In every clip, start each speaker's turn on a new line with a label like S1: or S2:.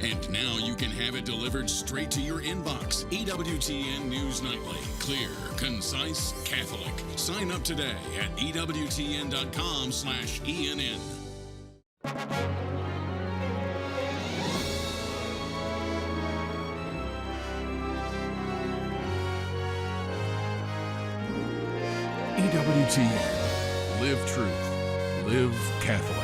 S1: And now you can have it delivered straight to your inbox. EWTN News Nightly. Clear, concise, Catholic. Sign up today at EWTN.com/ENN. EWTN. Live truth. Live Catholic.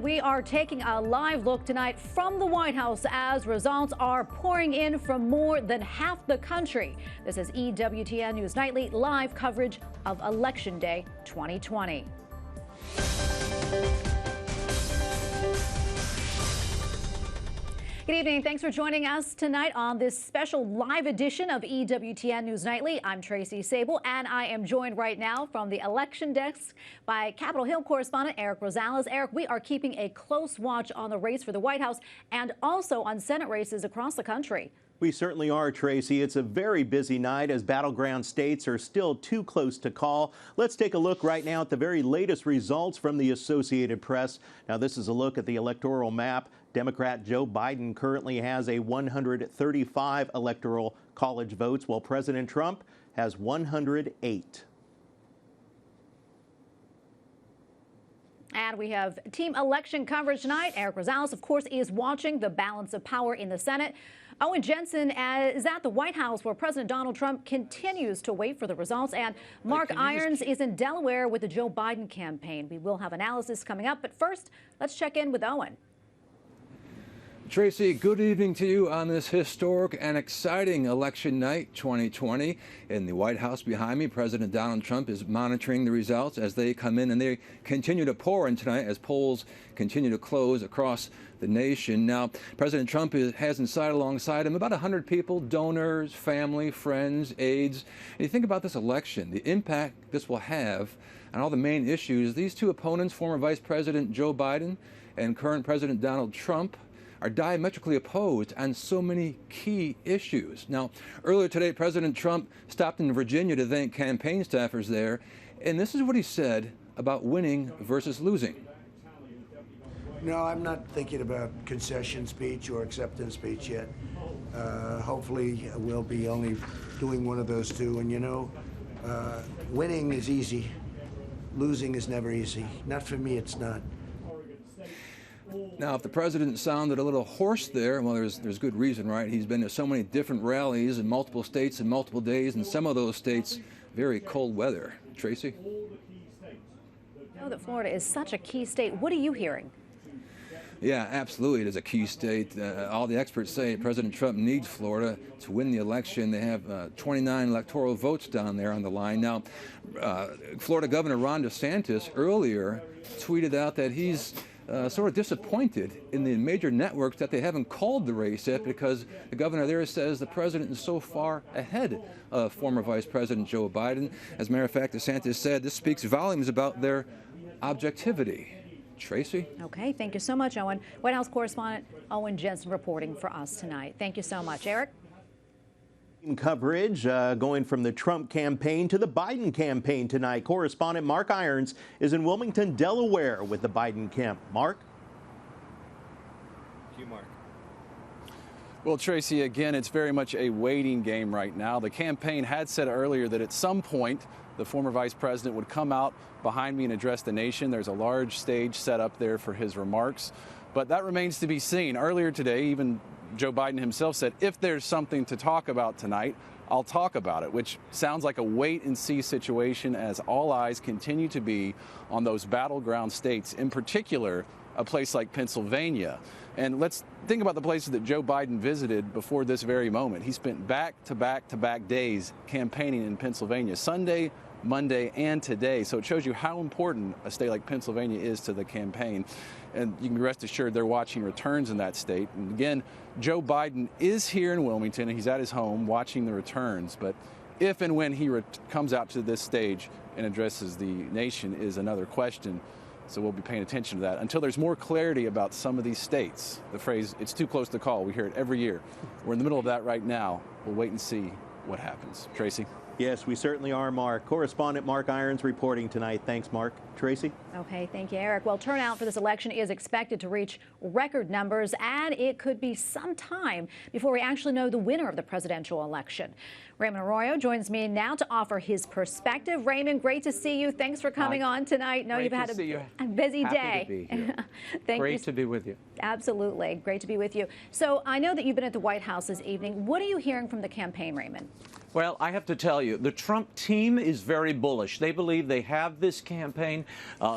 S2: We are taking a live look tonight from the White House as results are pouring in from more than half the country. This is EWTN News Nightly, live coverage of Election Day 2020. Good evening. Thanks for joining us tonight on this special live edition of EWTN News Nightly. I'm Tracy Sable, and I am joined right now from the election desk by Capitol Hill correspondent Eric Rosales. Eric, we are keeping a close watch on the race for the White House and also on Senate races across the country.
S3: We certainly are, Tracy. It's a very busy night as battleground states are still too close to call. Let's take a look right now at the very latest results from the Associated Press. Now, this is a look at the electoral map. Democrat Joe Biden currently has a 135 electoral college votes, while President Trump has 108.
S2: And we have team election coverage tonight. Eric Rosales, of course, is watching the balance of power in the Senate. Owen Jensen is at the White House where President Donald Trump continues to wait for the results. And Mark Irons is in Delaware with the Joe Biden campaign. We will have analysis coming up. But first, let's check in with Owen.
S4: Tracy, good evening to you on this historic and exciting election night 2020. In the White House behind me, President Donald Trump is monitoring the results as they come in, and they continue to pour in tonight as polls continue to close across the nation. Now, President Trump has inside alongside him about 100 people, donors, family, friends, aides. And you think about this election, the impact this will have on all the main issues. These two opponents, former Vice President Joe Biden and current President Donald Trump, are diametrically opposed on so many key issues. Now, earlier today, President Trump stopped in Virginia to thank campaign staffers there, and this is what he said about winning versus losing.
S5: No, I'm not thinking about concession speech or acceptance speech yet. Hopefully, we'll be only doing one of those two. And you know, winning is easy. Losing is never easy. Not for me, it's not.
S4: Now, if the president sounded a little hoarse there, well, there's good reason, right? He's been to so many different rallies in multiple states in multiple days, and some of those states, very cold weather. Tracy?
S2: I know that Florida is such a key state. What are you hearing?
S4: Yeah, absolutely. It is a key state. All the experts say President Trump needs Florida to win the election. They have 29 electoral votes down there on the line. Now, Florida Governor Ron DeSantis earlier tweeted out that he's sort of disappointed in the major networks that they haven't called the race yet because the governor there says the president is so far ahead of former Vice President Joe Biden. As a matter of fact, DeSantis said this speaks volumes about their objectivity. Tracy?
S2: Okay, thank you so much, Owen. White House correspondent Owen Jensen reporting for us tonight. Thank you so much. Eric?
S3: Coverage going from the Trump campaign to the Biden campaign tonight. Correspondent Mark Irons is in Wilmington, Delaware with the Biden camp. Mark?
S6: Thank you, Mark. Well, Tracy, again, it's very much a waiting game right now. The campaign had said earlier that at some point the former vice president would come out behind me and address the nation. There's a large stage set up there for his remarks, but that remains to be seen. Earlier today, even Joe Biden himself said, if there's something to talk about tonight, I'll talk about it, which sounds like a wait-and-see situation as all eyes continue to be on those battleground states, in particular, a place like Pennsylvania. And let's think about the places that Joe Biden visited before this very moment. He spent back-to-back days campaigning in Pennsylvania, Sunday, Monday, and today. So it shows you how important a state like Pennsylvania is to the campaign. And you can rest assured they're watching returns in that state. And again, Joe Biden is here in Wilmington, and he's at his home watching the returns. But if and when he comes out to this stage and addresses the nation is another question. So we'll be paying attention to that until there's more clarity about some of these states. The phrase, it's too close to call, we hear it every year. We're in the middle of that right now. We'll wait and see what happens. Tracy?
S3: Yes, we certainly are, Mark. Correspondent Mark Irons reporting tonight. Thanks, Mark. Tracy?
S2: Okay, thank you, Eric. Well, turnout for this election is expected to reach record numbers, and it could be some time before we actually know the winner of the presidential election. Raymond Arroyo joins me now to offer his perspective. Raymond, great to see you. Thanks for coming on tonight. Know you've had a busy day.
S7: To be here.
S2: Thank
S7: great
S2: you.
S7: to be with you.
S2: Absolutely. Great to be with you. So I know that you've been at the White House this evening. What are you hearing from the campaign, Raymond?
S7: Well, I have to tell you, the Trump team is very bullish. They believe they have this campaign.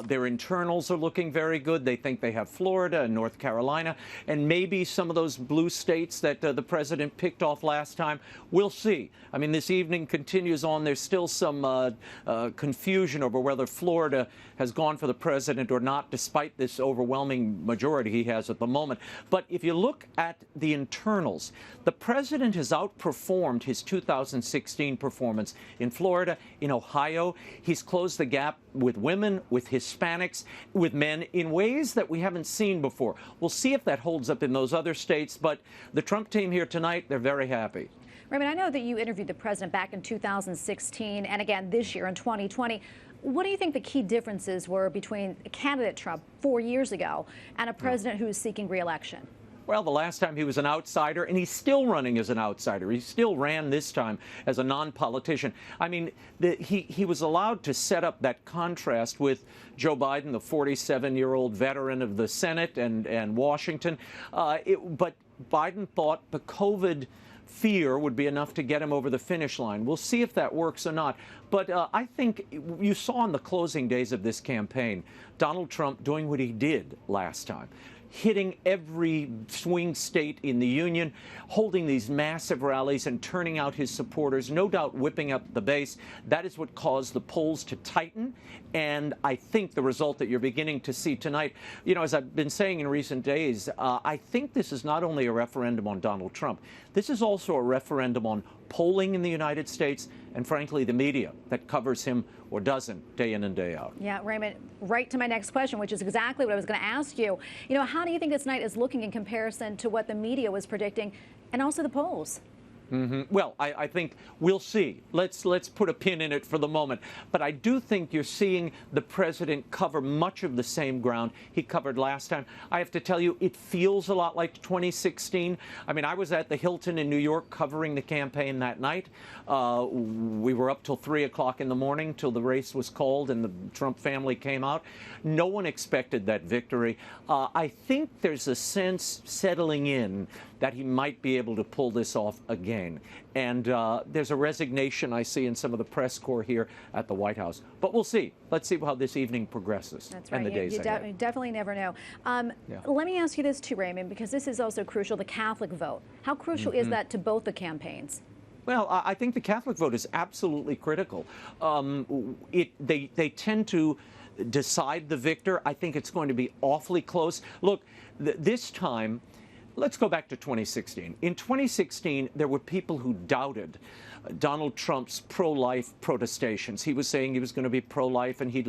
S7: Their internals are looking very good. They think they have Florida and North Carolina and maybe some of those blue states that the president picked off last time. We'll see. I mean, this evening continues on. There's still some confusion over whether Florida has gone for the president or not, despite this overwhelming majority he has at the moment. But if you look at the internals, the president has outperformed his 2016 performance in Florida, in Ohio. He's closed the gap with women, with Hispanics, with men in ways that we haven't seen before. We'll see if that holds up in those other states. But the Trump team here tonight, they're very happy.
S2: Raymond, I know that you interviewed the president back in 2016 and again this year in 2020. What do you think the key differences were between candidate Trump 4 years ago and a president who is seeking re-election?
S7: Well, the last time he was an outsider, and he's still running as an outsider. He still ran this time as a non-politician. I mean, he was allowed to set up that contrast with Joe Biden, the 47-year-old veteran of the Senate and Washington. But Biden thought the COVID fear would be enough to get him over the finish line. We'll see if that works or not. But I think you saw in the closing days of this campaign, Donald Trump doing what he did last time, hitting every swing state in the union, holding these massive rallies and turning out his supporters, no doubt whipping up the base. That is what caused the polls to tighten. And I think the result that you're beginning to see tonight, you know, as I've been saying in recent days, I think this is not only a referendum on Donald Trump, this is also a referendum on polling in the United States and, frankly, the media that covers him or doesn't day in and day out.
S2: Yeah, Raymond, right to my next question, which is exactly what I was going to ask you. You know, how do you think this night is looking in comparison to what the media was predicting and also the polls?
S7: Well, I think we'll see. Let's put a pin in it for the moment. But I do think you're seeing the president cover much of the same ground he covered last time. I have to tell you, it feels a lot like 2016. I mean, I was at the Hilton in New York covering the campaign that night. We were up till 3 o'clock in the morning till the race was called and the Trump family came out. No one expected that victory. I think there's a sense settling in that he might be able to pull this off again. And there's a resignation I see in some of the press corps here at the White House. But we'll see. Let's see how this evening progresses.
S2: That's right.
S7: And the days ahead.
S2: You definitely never know. Let me ask you this too, Raymond, because this is also crucial, the Catholic vote. How crucial is that to both the campaigns?
S7: Well, I think the Catholic vote is absolutely critical. They tend to decide the victor. I think it's going to be awfully close. Look, this time, let's go back to 2016. In 2016, there were people who doubted Donald Trump's pro-life protestations. He was saying he was going to be pro-life and he'd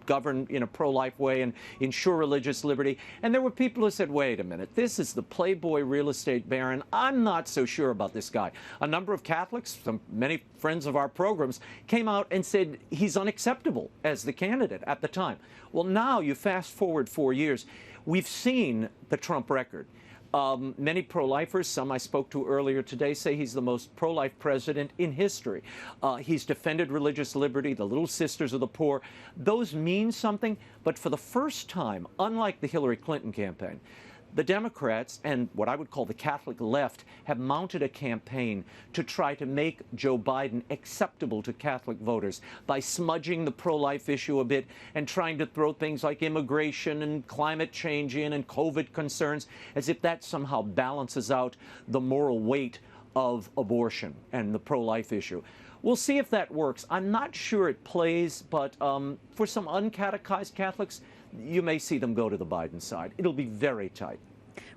S7: govern in a pro-life way and ensure religious liberty. And there were people who said, wait a minute, this is the playboy real estate baron. I'm not so sure about this guy. A number of Catholics, many friends of our programs, came out and said he's unacceptable as the candidate at the time. Well, now you fast forward 4 years, we've seen the Trump record. Many pro-lifers, some I spoke to earlier today, say he's the most pro-life president in history. He's defended religious liberty, the Little Sisters of the Poor. Those mean something, but for the first time, unlike the Hillary Clinton campaign, the Democrats and what I would call the Catholic left have mounted a campaign to try to make Joe Biden acceptable to Catholic voters by smudging the pro-life issue a bit and trying to throw things like immigration and climate change in and COVID concerns as if that somehow balances out the moral weight of abortion and the pro-life issue. We'll see if that works. I'm not sure it plays, but for some uncatechized Catholics, you may see them go to the Biden side. It'll be very tight.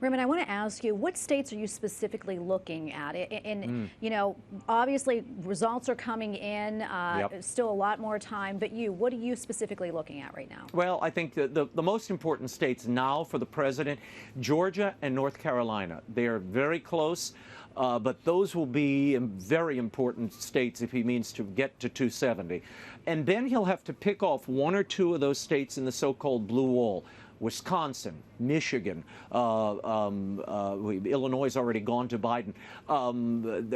S2: Raymond, I want to ask you, what states are you specifically looking at? You know, obviously results are coming in, still a lot more time, but what are you specifically looking at right now?
S7: Well, I think the most important states now for the president, Georgia and North Carolina, they are very close. But those will be very important states if he means to get to 270. And then he'll have to pick off one or two of those states in the so-called blue wall. Wisconsin, Michigan, Illinois has already gone to Biden,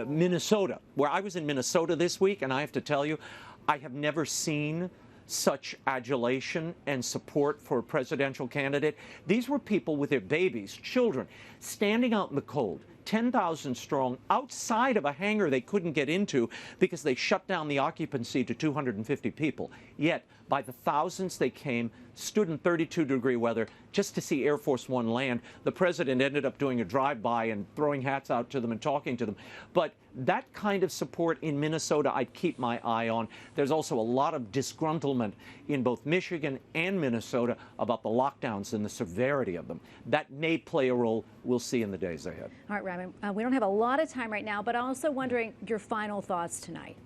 S7: Minnesota, where I was in Minnesota this week, and I have to tell you, I have never seen such adulation and support for a presidential candidate. These were people with their babies, children, standing out in the cold, 10,000 strong, outside of a hangar they couldn't get into because they shut down the occupancy to 250 people. Yet, by the thousands they came, stood in 32-degree weather just to see Air Force One land. The president ended up doing a drive-by and throwing hats out to them and talking to them. But that kind of support in Minnesota, I'd keep my eye on. There's also a lot of disgruntlement in both Michigan and Minnesota about the lockdowns and the severity of them. That may play a role. We'll see in the days ahead.
S2: All right, Raymond, we don't have a lot of time right now, but I'm also wondering your final thoughts tonight.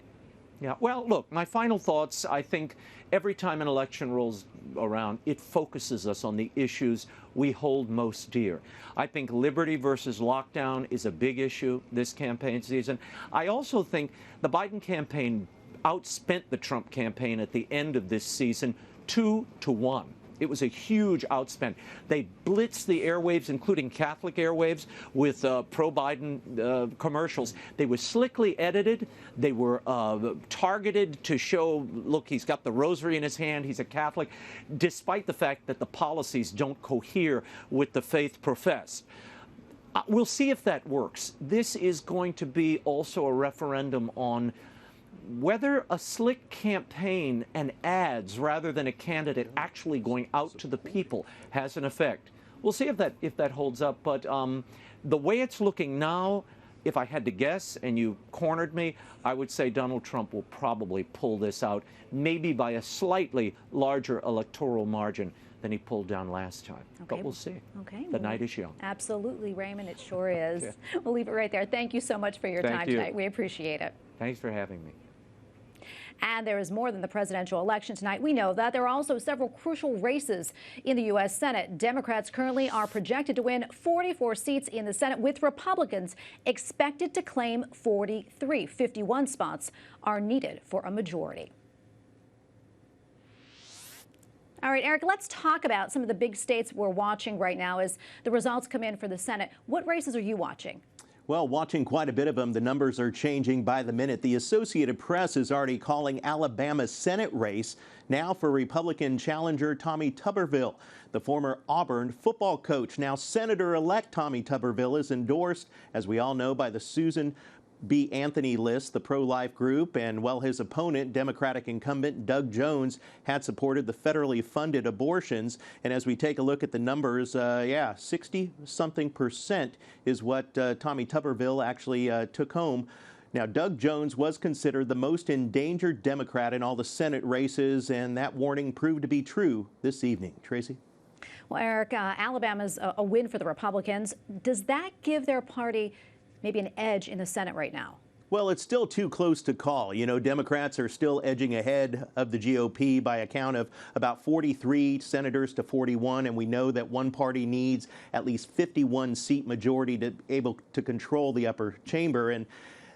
S7: Yeah, well, look, my final thoughts, I think every time an election rolls around, it focuses us on the issues we hold most dear. I think liberty versus lockdown is a big issue this campaign season. I also think the Biden campaign outspent the Trump campaign at the end of this season 2-1. It was a huge outspend. They blitzed the airwaves, including Catholic airwaves, with pro-Biden commercials. They were slickly edited. They were targeted to show, look, he's got the rosary in his hand, he's a Catholic, despite the fact that the policies don't cohere with the faith professed. We'll see if that works. This is going to be also a referendum on whether a slick campaign and ads rather than a candidate actually going out to the people has an effect. We'll see if that holds up. But the way it's looking now, if I had to guess, and you cornered me, I would say Donald Trump will probably pull this out, maybe by a slightly larger electoral margin than he pulled down last time.
S2: Okay.
S7: But we'll see.
S2: Okay.
S7: The night is young.
S2: Absolutely, Raymond. It sure is.
S7: Okay.
S2: We'll leave it right there. Thank you so much for your time tonight. We appreciate it.
S7: Thanks for having me.
S2: And there is more than the presidential election tonight. We know that there are also several crucial races in the U.S. Senate. Democrats currently are projected to win 44 seats in the Senate, with Republicans expected to claim 43. 51 spots are needed for a majority. All right, Eric, let's talk about some of the big states we're watching right now as the results come in for the Senate. What races are you watching?
S3: Well, watching quite a bit of them. The numbers are changing by the minute. The Associated Press is already calling Alabama's Senate race now for Republican challenger Tommy Tuberville. The former Auburn football coach, now Senator-elect Tommy Tuberville, is endorsed, as we all know, by the Susan B. Anthony list, the pro-life group, and well, his opponent, Democratic incumbent Doug Jones, had supported the federally funded abortions. And as we take a look at the numbers, 60-something% is what Tommy Tuberville actually took home. Now, Doug Jones was considered the most endangered Democrat in all the Senate races, and that warning proved to be true this evening. Tracy?
S2: Well, Eric, Alabama's a win for the Republicans. Does that give their party maybe an edge in the Senate right now?
S3: Well, it's still too close to call. You know, Democrats are still edging ahead of the GOP by a count of about 43 senators to 41, and we know that one party needs at least 51 seat majority to be able to control the upper chamber. And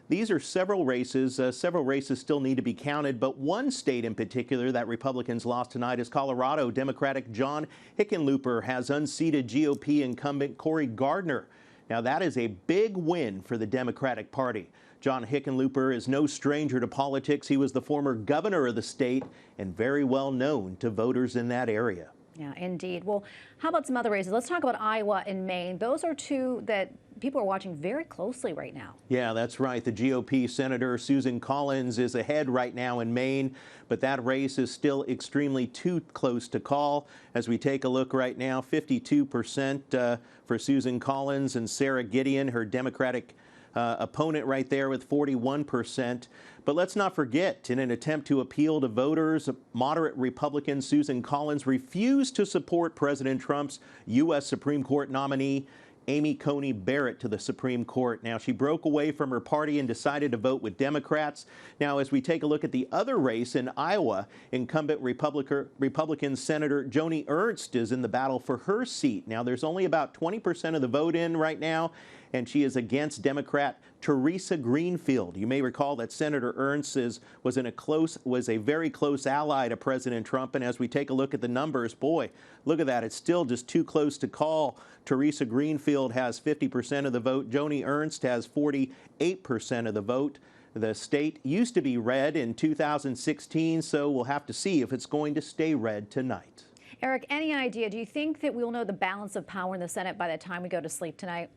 S3: these are several races. Several races still need to be counted, but one state in particular that Republicans lost tonight is Colorado. Democratic John Hickenlooper has unseated GOP incumbent Gardner. Now, that is a big win for the Democratic Party. John Hickenlooper is no stranger to politics. He was the former governor of the state and very well known to voters in that area.
S2: Yeah, indeed. Well, how about some other races? Let's talk about Iowa and Maine. Those are two that people are watching very closely right now.
S3: Yeah, that's right. The GOP Senator Susan Collins is ahead right now in Maine, but that race is still extremely too close to call. As we take a look right now, 52% for Susan Collins, and Sarah Gideon, her Democratic opponent right there, with 41%. But let's not forget, in an attempt to appeal to voters, moderate Republican Susan Collins refused to support President Trump's U.S. Supreme Court nominee Amy Coney Barrett to the Supreme Court. Now, she broke away from her party and decided to vote with Democrats. Now, as we take a look at the other race in Iowa, incumbent Republican Senator Joni Ernst is in the battle for her seat. Now, there's only about 20% of the vote in right now, and she is against Democrat Teresa Greenfield. You may recall that Senator Ernst was a very close ally to President Trump, and as we take a look at the numbers, boy, look at that. It's still just too close to call. Teresa Greenfield has 50% of the vote. Joni Ernst has 48% of the vote. The state used to be red in 2016, so we'll have to see if it's going to stay red tonight.
S2: Eric, any idea? Do you think that we'll know the balance of power in the Senate by the time we go to sleep tonight?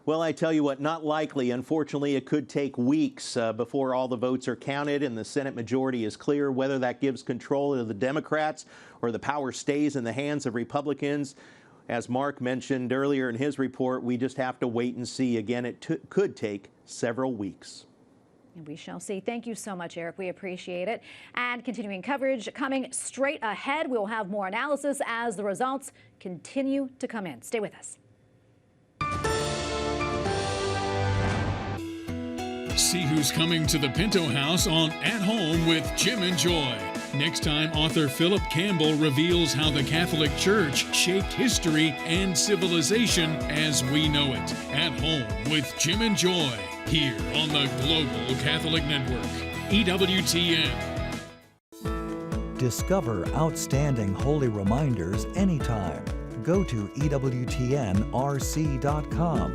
S3: Well, I tell you what, not likely. Unfortunately, it could take weeks before all the votes are counted and the Senate majority is clear. Whether that gives control to the Democrats or the power stays in the hands of Republicans, as Mark mentioned earlier in his report, we just have to wait and see. Again, it could take several weeks.
S2: And we shall see. Thank you so much, Eric. We appreciate it. And continuing coverage coming straight ahead. We'll have more analysis as the results continue to come in. Stay with us.
S1: See who's coming to the Pinto House on At Home with Jim and Joy. Next time, author Philip Campbell reveals how the Catholic Church shaped history and civilization as we know it. At Home with Jim and Joy, here on the Global Catholic Network, EWTN.
S8: Discover outstanding holy reminders anytime. Go to EWTNRC.com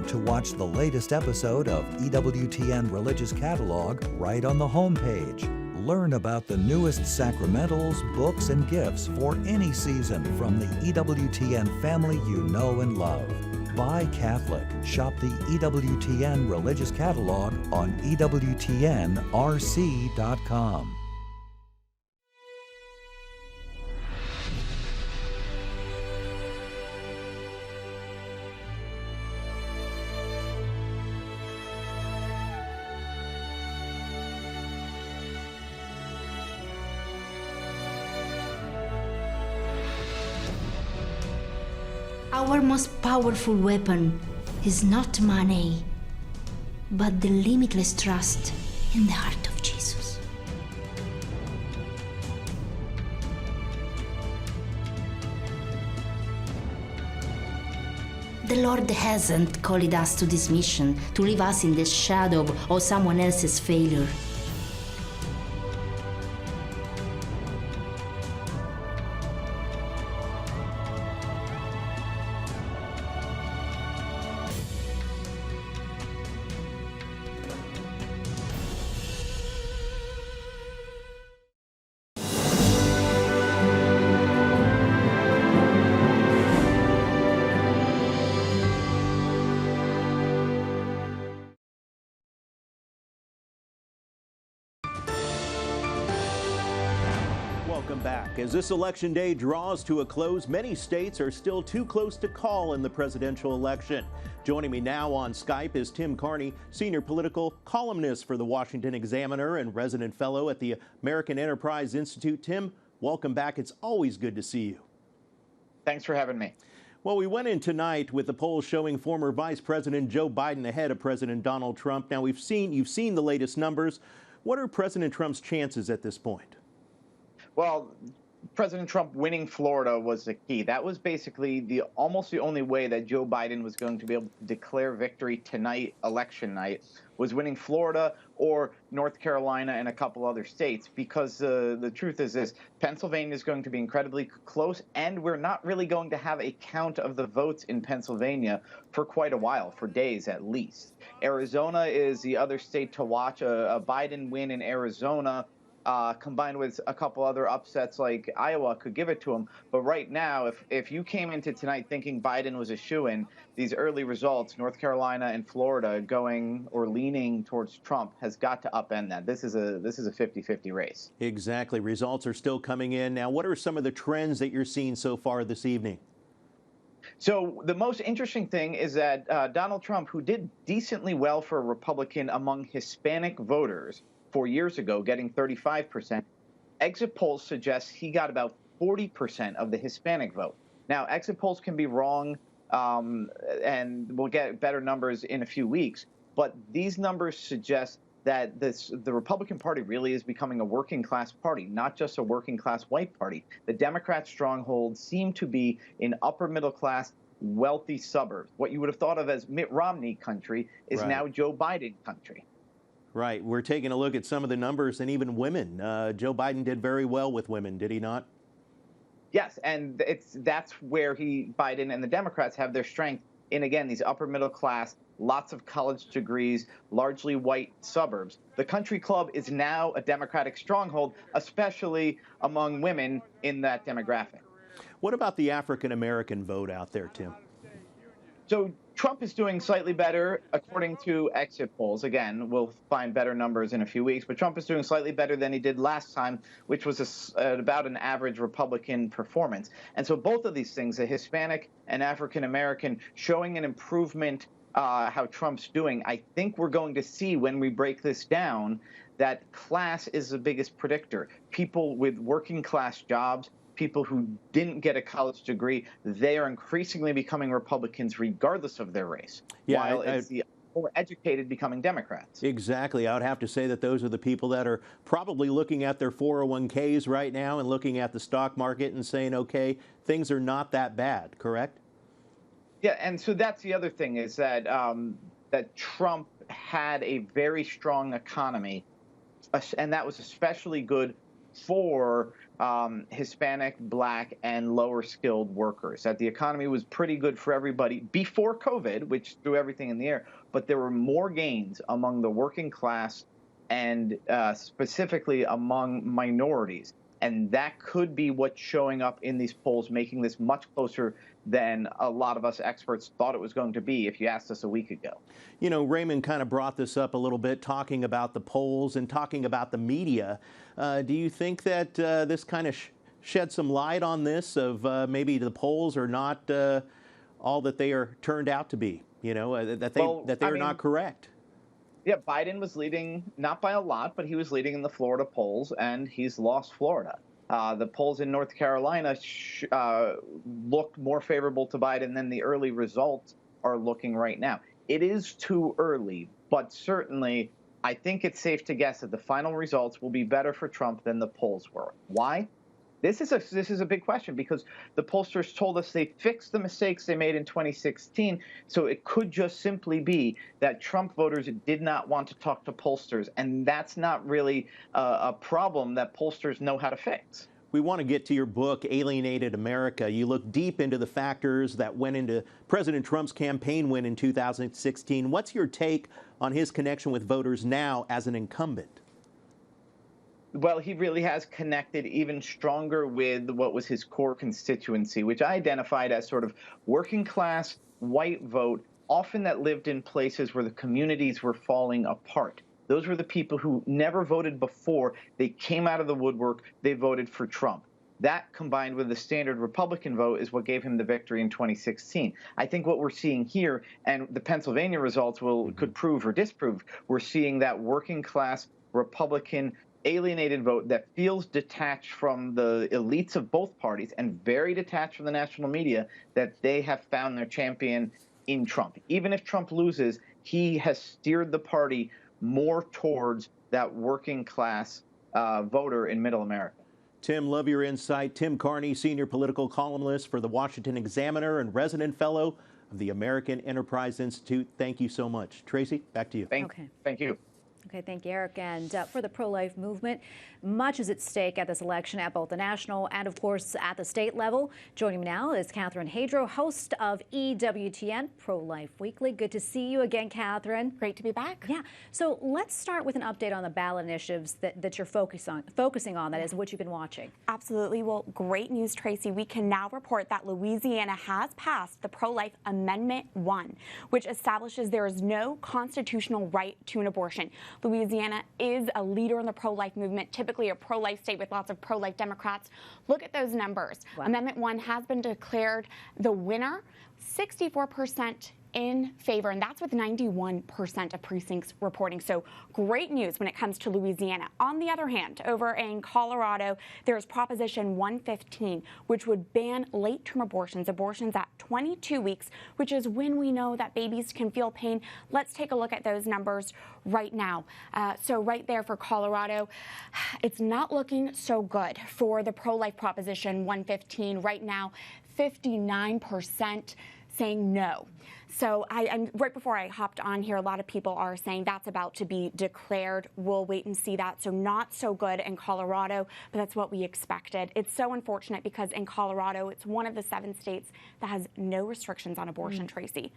S8: to watch the latest episode of EWTN Religious Catalog right on the homepage. Learn about the newest sacramentals, books, and gifts for any season from the EWTN family you know and love. Buy Catholic. Shop the EWTN Religious Catalog on EWTNRC.com.
S9: Our most powerful weapon is not money, but the limitless trust in the heart of Jesus. The Lord hasn't called us to this mission to leave us in the shadow of someone else's failure.
S3: Welcome back. As this election day draws to a close, many states are still too close to call in the presidential election. Joining me now on Skype is Tim Carney, senior political columnist for the Washington Examiner and resident fellow at the American Enterprise Institute. Tim, welcome back. It's always good to see you.
S10: Thanks for having me.
S3: Well, we went in tonight with the polls showing former Vice President Joe Biden ahead of President Donald Trump. Now, you've seen the latest numbers. What are President Trump's chances at this point?
S10: Well, President Trump winning Florida was the key. That was basically almost the only way that Joe Biden was going to be able to declare victory tonight, election night, was winning Florida or North Carolina and a couple other states, because the truth is Pennsylvania is going to be incredibly close, and we're not really going to have a count of the votes in Pennsylvania for quite a while, for days at least. Arizona is the other state to watch. A Biden win in Arizona combined with a couple other upsets like Iowa could give it to him. But right now, if you came into tonight thinking Biden was a shoo-in, these early results, North Carolina and Florida going or leaning towards Trump, has got to upend that. This is a 50-50 race.
S3: Exactly. Results are still coming in. Now, what are some of the trends that you're seeing so far this evening?
S10: So the most interesting thing is that Donald Trump, who did decently well for a Republican among Hispanic voters 4 years ago, getting 35%, exit polls suggest he got about 40% of the Hispanic vote. Now, exit polls can be wrong and we'll get better numbers in a few weeks. But these numbers suggest that the Republican Party really is becoming a working class party, not just a working class white party. The Democrat strongholds seem to be in upper middle class, wealthy suburbs. What you would have thought of as Mitt Romney country is now Joe Biden country.
S3: Right. We're taking a look at some of the numbers, and even women. Joe Biden did very well with women, did he not?
S10: Yes, and that's where Biden and the Democrats have their strength in, again, these upper middle class, lots of college degrees, largely white suburbs. The country club is now a Democratic stronghold, especially among women in that demographic.
S3: What about the African American vote out there, Tim?
S10: So Trump is doing slightly better according to exit polls. Again, we'll find better numbers in a few weeks, but Trump is doing slightly better than he did last time, which was about an average Republican performance. And so both of these things, the Hispanic and African American, showing an improvement how Trump's doing. I think we're going to see when we break this down that class is the biggest predictor. People with working class jobs, people who didn't get a college degree, they are increasingly becoming Republicans regardless of their race, while it's the more educated becoming Democrats.
S3: Exactly. I would have to say that those are the people that are probably looking at their 401ks right now and looking at the stock market and saying, okay, things are not that bad, correct?
S10: Yeah, and so that's the other thing is that that Trump had a very strong economy, and that was especially good for Hispanic, Black, and lower skilled workers. That the economy was pretty good for everybody before COVID, which threw everything in the air. But there were more gains among the working class and specifically among minorities. And that could be what's showing up in these polls, making this much closer than a lot of us experts thought it was going to be if you asked us a week ago.
S3: You know, Raymond kind of brought this up a little bit, talking about the polls and talking about the media. Do you think that this kind of shed some light on this of maybe the polls are not all that they are turned out to be, you know, that they are not correct?
S10: Yeah, Biden was leading, not by a lot, but he was leading in the Florida polls, and he's lost Florida. The polls in North Carolina looked more favorable to Biden than the early results are looking right now. It is too early, but certainly I think it's safe to guess that the final results will be better for Trump than the polls were. Why? This is a big question because the pollsters told us they fixed the mistakes they made in 2016. So it could just simply be that Trump voters did not want to talk to pollsters. And that's not really a problem that pollsters know how to fix.
S3: We want to get to your book, Alienated America. You look deep into the factors that went into President Trump's campaign win in 2016. What's your take on his connection with voters now as an incumbent?
S10: Well, he really has connected even stronger with what was his core constituency, which I identified as sort of working class white vote, often that lived in places where the communities were falling apart. Those were the people who never voted before. They came out of the woodwork. They voted for Trump. That, combined with the standard Republican vote, is what gave him the victory in 2016. I think what we're seeing here, and the Pennsylvania results could prove or disprove, we're seeing that working class Republican alienated vote that feels detached from the elites of both parties and very detached from the national media, that they have found their champion in Trump. Even if Trump loses, he has steered the party more towards that working class voter in middle America.
S3: Tim, love your insight. Tim Carney, senior political columnist for the Washington Examiner and resident fellow of the American Enterprise Institute. Thank you so much. Tracy, back to you.
S10: Thank you.
S2: Okay, thank you, Eric. And for the pro-life movement, much is at stake at this election at both the national and, of course, at the state level. Joining me now is Catherine Hadro, host of EWTN Pro-Life Weekly. Good to see you again, Catherine.
S11: Great to be back.
S2: Yeah. So let's start with an update on the ballot initiatives that you're focusing on. That is what you've been watching.
S11: Absolutely. Well, great news, Tracy. We can now report that Louisiana has passed the Pro-Life Amendment 1, which establishes there is no constitutional right to an abortion. Louisiana is a leader in the pro-life movement, typically a pro-life state with lots of pro-life Democrats. Look at those numbers. Wow. Amendment 1 has been declared the winner, 64% in favor, and that's with 91% of precincts reporting. So great news when it comes to Louisiana. On the other hand, over in Colorado, there's Proposition 115, which would ban late-term abortions at 22 weeks, which is when we know that babies can feel pain. Let's take a look at those numbers right now. So right there for Colorado, it's not looking so good for the pro-life Proposition 115. Right now, 59% saying no. So I'm right before I hopped on here, a lot of people are saying that's about to be declared. We'll wait and see that. So not so good in Colorado, but that's what we expected. It's so unfortunate because in Colorado, it's one of the 7 states that has no restrictions on abortion, Tracy.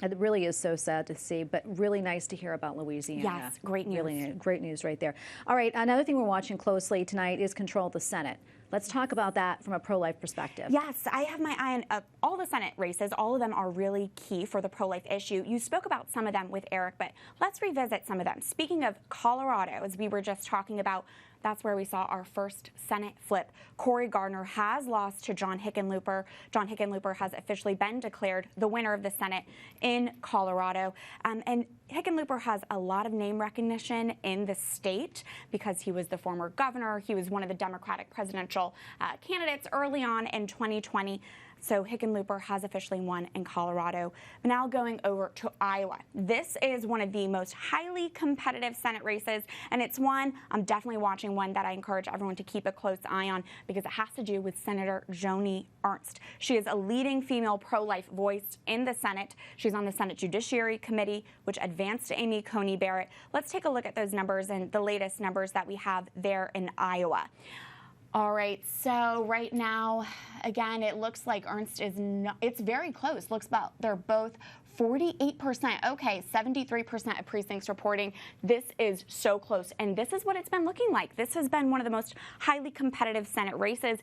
S2: It really is so sad to see, but really nice to hear about Louisiana.
S11: Yes, great news.
S2: Really great news right there. All right, another thing we're watching closely tonight is control of the Senate. Let's talk about that from a pro-life perspective.
S11: Yes, I have my eye on all the Senate races. All of them are really key for the pro-life issue. You spoke about some of them with Eric, but let's revisit some of them. Speaking of Colorado, as we were just talking about, that's where we saw our first Senate flip. Cory Gardner has lost to John Hickenlooper. John Hickenlooper has officially been declared the winner of the Senate in Colorado. And Hickenlooper has a lot of name recognition in the state because he was the former governor. He was one of the Democratic presidential candidates early on in 2020. So Hickenlooper has officially won in Colorado. But now going over to Iowa. This is one of the most highly competitive Senate races, and it's one I'm definitely watching, one that I encourage everyone to keep a close eye on because it has to do with Senator Joni Ernst. She is a leading female pro-life voice in the Senate. She's on the Senate Judiciary Committee, which advanced Amy Coney Barrett. Let's take a look at those numbers and the latest numbers that we have there in Iowa. All right, so right now, again, it looks like Ernst is not, it's very close. Looks about, they're both 48%. Okay, 73% of precincts reporting. This is so close, and this is what it's been looking like. This has been one of the most highly competitive Senate races.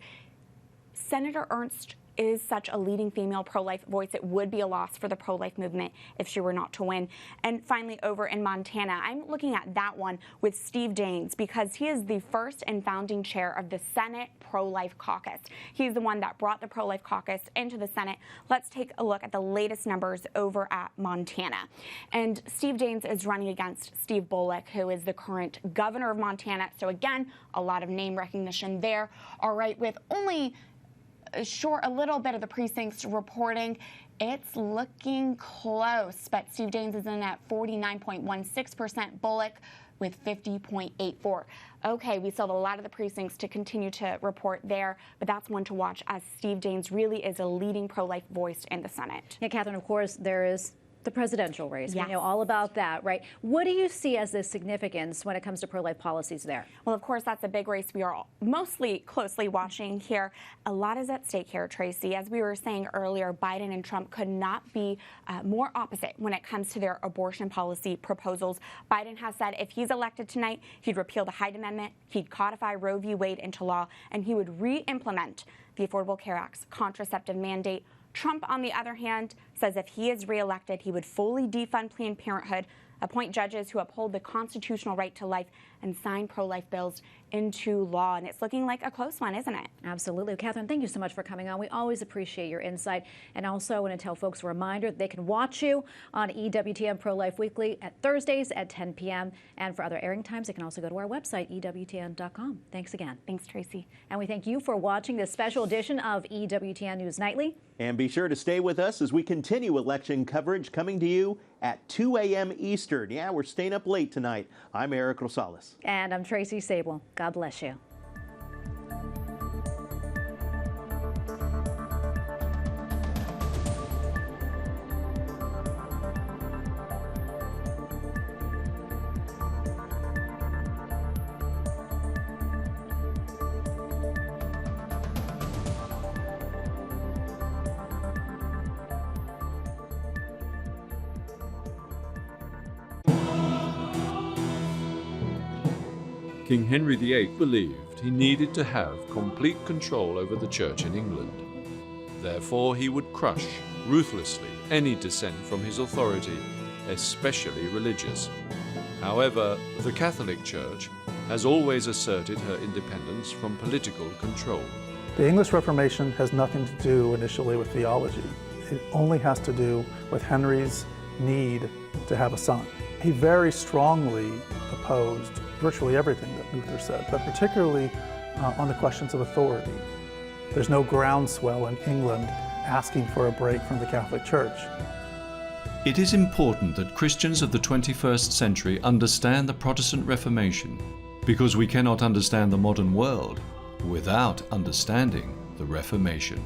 S11: Senator Ernst is such a leading female pro-life voice. It would be a loss for the pro-life movement if she were not to win. And finally, over in Montana, I'm looking at that one with Steve Daines because he is the first and founding chair of the Senate Pro-Life Caucus. He's the one that brought the Pro-Life Caucus into the Senate. Let's take a look at the latest numbers over at Montana. And Steve Daines is running against Steve Bullock, who is the current governor of Montana. So again, a lot of name recognition there. All right, with only a little bit of the precincts reporting, it's looking close, but Steve Daines is in at 49.16%, Bullock with 50.84. Okay, we still have a lot of the precincts to continue to report there, but that's one to watch as Steve Daines really is a leading pro-life voice in the Senate.
S2: Yeah, Catherine, of course, there is the presidential race.
S11: Yes.
S2: We know all about that, right? What do you see as the significance when it comes to pro-life policies there?
S11: Well, of course, that's a big race we are mostly closely watching here. A lot is at stake here, Tracy. As we were saying earlier, Biden and Trump could not be more opposite when it comes to their abortion policy proposals. Biden has said if he's elected tonight, he'd repeal the Hyde Amendment, he'd codify Roe v. Wade into law, and he would re-implement the Affordable Care Act's contraceptive mandate. Trump, on the other hand, says if he is reelected, he would fully defund Planned Parenthood, appoint judges who uphold the constitutional right to life, and sign pro-life bills into law. And it's looking like a close one, isn't it?
S2: Absolutely. Catherine, thank you so much for coming on. We always appreciate your insight. And also I want to tell folks a reminder that they can watch you on EWTN Pro-Life Weekly at Thursdays at 10 p.m. And for other airing times, they can also go to our website, EWTN.com. Thanks again.
S11: Thanks, Tracy.
S2: And we thank you for watching this special edition of EWTN News Nightly.
S3: And be sure to stay with us as we continue election coverage coming to you at 2 a.m. Eastern. Yeah, we're staying up late tonight. I'm Eric Rosales.
S2: And I'm Tracy Sable. God bless you.
S12: King Henry VIII believed he needed to have complete control over the Church in England. Therefore, he would crush ruthlessly any dissent from his authority, especially religious. However, the Catholic Church has always asserted her independence from political control.
S13: The English Reformation has nothing to do initially with theology. it only has to do with Henry's need to have a son. He very strongly opposed virtually everything that Luther said, but particularly on the questions of authority. There's no groundswell in England asking for a break from the Catholic Church.
S12: It is important that Christians of the 21st century understand the Protestant Reformation, because we cannot understand the modern world without understanding the Reformation.